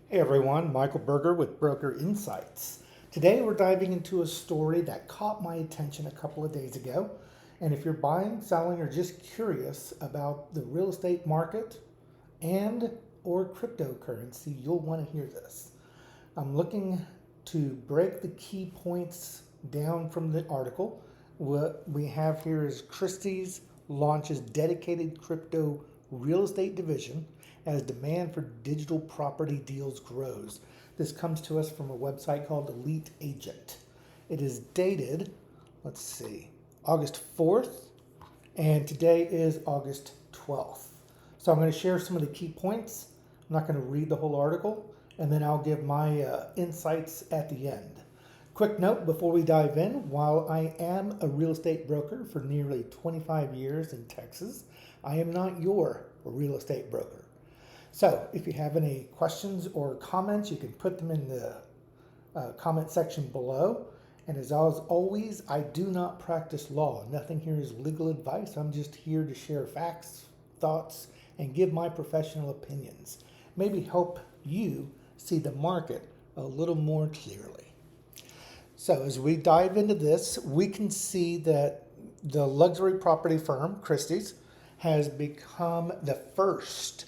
Hey everyone, Michael Berger with Broker Insights. Today we're diving into a story that caught my attention a couple of days ago. And if you're buying, selling, or just curious about the real estate market and or cryptocurrency, you'll want to hear this. I'm looking to break the key points down from the article. What we have here is Christie's launches dedicated crypto real estate division as demand for digital property deals grows. This comes to us from a website called Elite Agent. It is dated, let's see, August 4th, and today is August 12th. So I'm going to share some of the key points. I'm not going to read the whole article, and then I'll give my insights at the end. Quick note before we dive in, while I am a real estate broker for nearly 25 years in Texas, I am not your real estate broker. So if you have any questions or comments, you can put them in the comment section below. And as always, I do not practice law. Nothing here is legal advice. I'm just here to share facts, thoughts, and give my professional opinions. Maybe help you see the market a little more clearly. So as we dive into this, we can see that the luxury property firm, Christie's, has become the first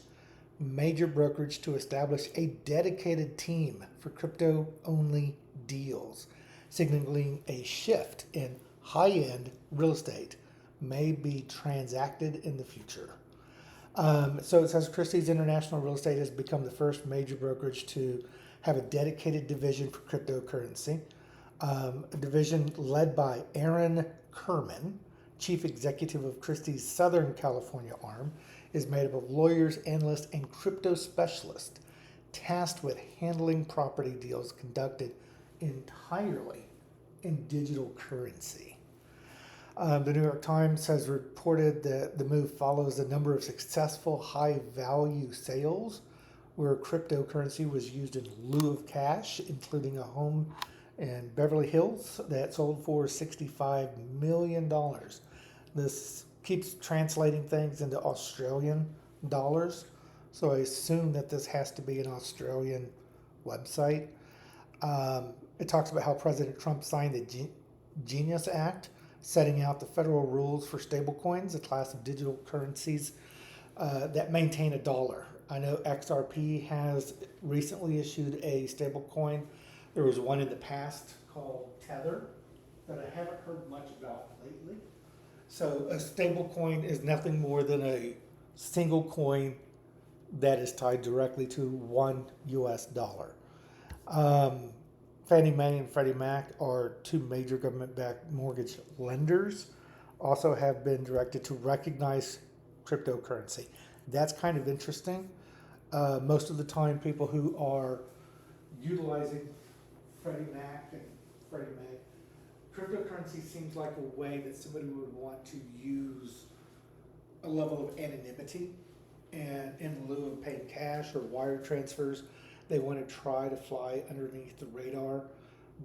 major brokerage to establish a dedicated team for crypto only deals, signaling a shift in high end real estate may be transacted in the future. So it says Christie's International Real Estate has become the first major brokerage to have a dedicated division for cryptocurrency. A division led by Aaron Kerman, chief executive of Christie's Southern California arm, is made up of lawyers, analysts, and crypto specialists tasked with handling property deals conducted entirely in digital currency. The New York Times has reported that the move follows a number of successful high value sales where cryptocurrency was used in lieu of cash, including a home in Beverly Hills that sold for $65 million. This keeps translating things into Australian dollars, so I assume that this has to be an Australian website. It talks about how President Trump signed the Genius Act, setting out the federal rules for stablecoins, a class of digital currencies that maintain a dollar. I know XRP has recently issued a stablecoin. There was one in the past called Tether that I haven't heard much about lately. So a stable coin is nothing more than a single coin that is tied directly to one US dollar. Um, Fannie Mae and Freddie Mac are two major government-backed mortgage lenders, also have been directed to recognize cryptocurrency. That's kind of interesting. Most of the time, people who are utilizing Freddie Mac and Freddie Mae, cryptocurrency seems like a way that somebody would want to use a level of anonymity, and in lieu of paying cash or wire transfers, they want to try to fly underneath the radar.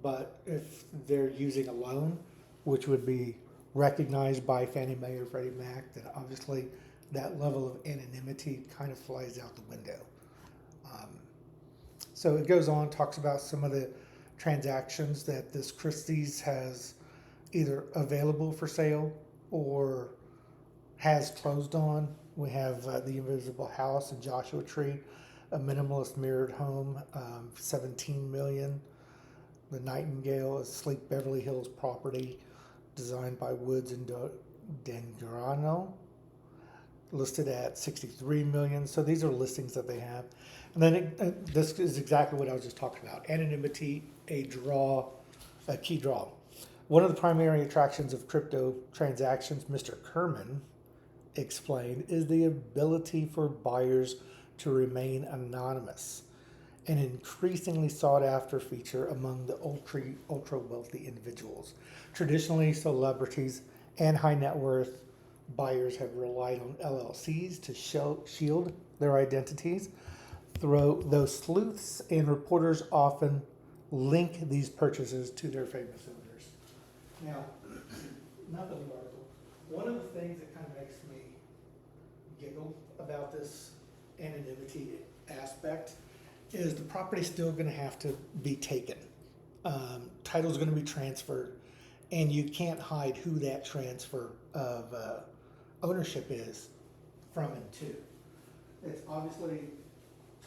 But if they're using a loan, which would be recognized by Fannie Mae or Freddie Mac, then obviously that level of anonymity kind of flies out the window. Um, so it goes on, talks about some of the transactions that this Christie's has either available for sale or has closed on. We have the Invisible House in Joshua Tree, a minimalist mirrored home, 17 million. The Nightingale is Sleep Beverly Hills property designed by Woods and Dangrano, listed at 63 million. So these are listings that they have. And then this is exactly what I was just talking about. Anonymity, a key draw. One of the primary attractions of crypto transactions, Mr. Kerman explained, is the ability for buyers to remain anonymous, an increasingly sought after feature among the ultra wealthy individuals. Traditionally, celebrities and high net worth buyers have relied on LLCs to shield their identities, though sleuths and reporters often link these purchases to their famous owners. Now, not the article. One of the things that kind of makes me giggle about this anonymity aspect is the property's still going to have to be taken. Title's going to be transferred, and you can't hide who that transfer of ownership is from and to. It's obviously,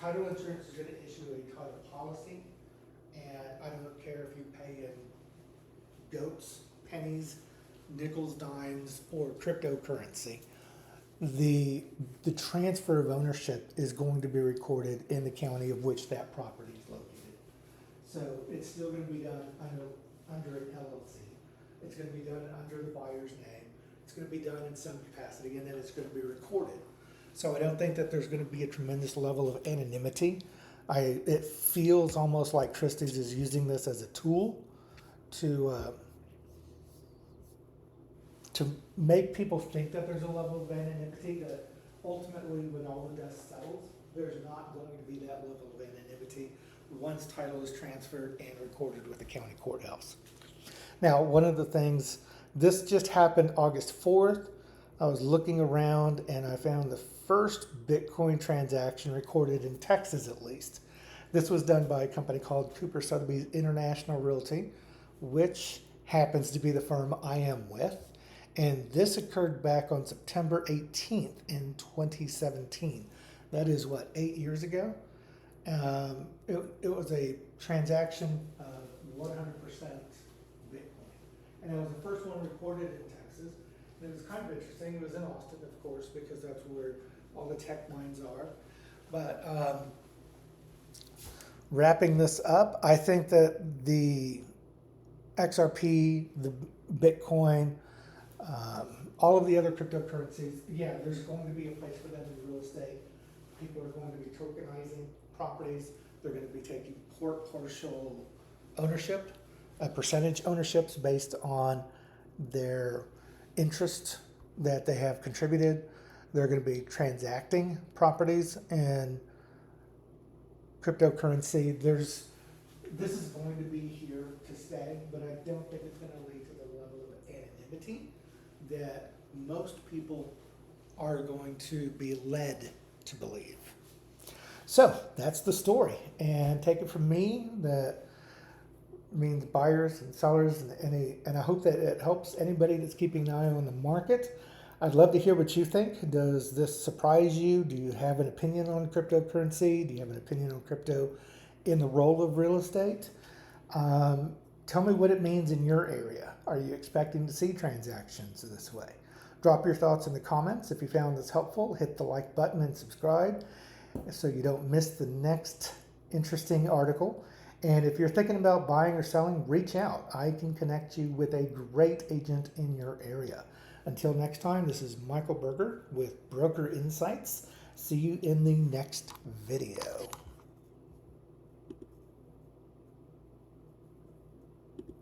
title insurance is going to issue a title policy, and I don't care if you pay in goats, pennies, nickels, dimes, or cryptocurrency. The transfer of ownership is going to be recorded in the county of which that property is located. So it's still going to be done under an LLC. It's going to be done under the buyer's name. It's going to be done in some capacity, and then it's going to be recorded. So I don't think that there's going to be a tremendous level of anonymity. It feels almost like Christie's is using this as a tool to make people think that there's a level of anonymity, that ultimately when all the dust settles, there's not going to be that level of anonymity once title is transferred and recorded with the county courthouse. Now, one of the things, this just happened August 4th. I was looking around and I found the first Bitcoin transaction recorded in Texas, at least. This was done by a company called Cooper Sotheby's International Realty, which happens to be the firm I am with. And this occurred back on September 18th in 2017. That is what, 8 years ago? It was a transaction of 100% Bitcoin. And it was the first one recorded in Texas. And it was kind of interesting. It was in Austin, of course, because that's where all the tech mines are. But wrapping this up, I think that the XRP, the Bitcoin, all of the other cryptocurrencies, yeah, there's going to be a place for them in real estate. People are going to be tokenizing properties. They're going to be taking partial ownership, percentage ownerships based on their interest that they have contributed. They're going to be transacting properties and cryptocurrency. This is going to be here to stay, but I don't think it's going to lead to the level of anonymity that most people are going to be led to believe. So that's the story, and take it from me that means buyers and sellers, and I hope that it helps anybody that's keeping an eye on the market. I'd love to hear what you think. Does this surprise you? Do you have an opinion on cryptocurrency? Do you have an opinion on crypto in the role of real estate? Tell me what it means in your area. Are you expecting to see transactions this way? Drop your thoughts in the comments. If you found this helpful, hit the like button and subscribe so you don't miss the next interesting article. And if you're thinking about buying or selling, reach out. I can connect you with a great agent in your area. Until next time, this is Michael Berger with Broker Insights. See you in the next video.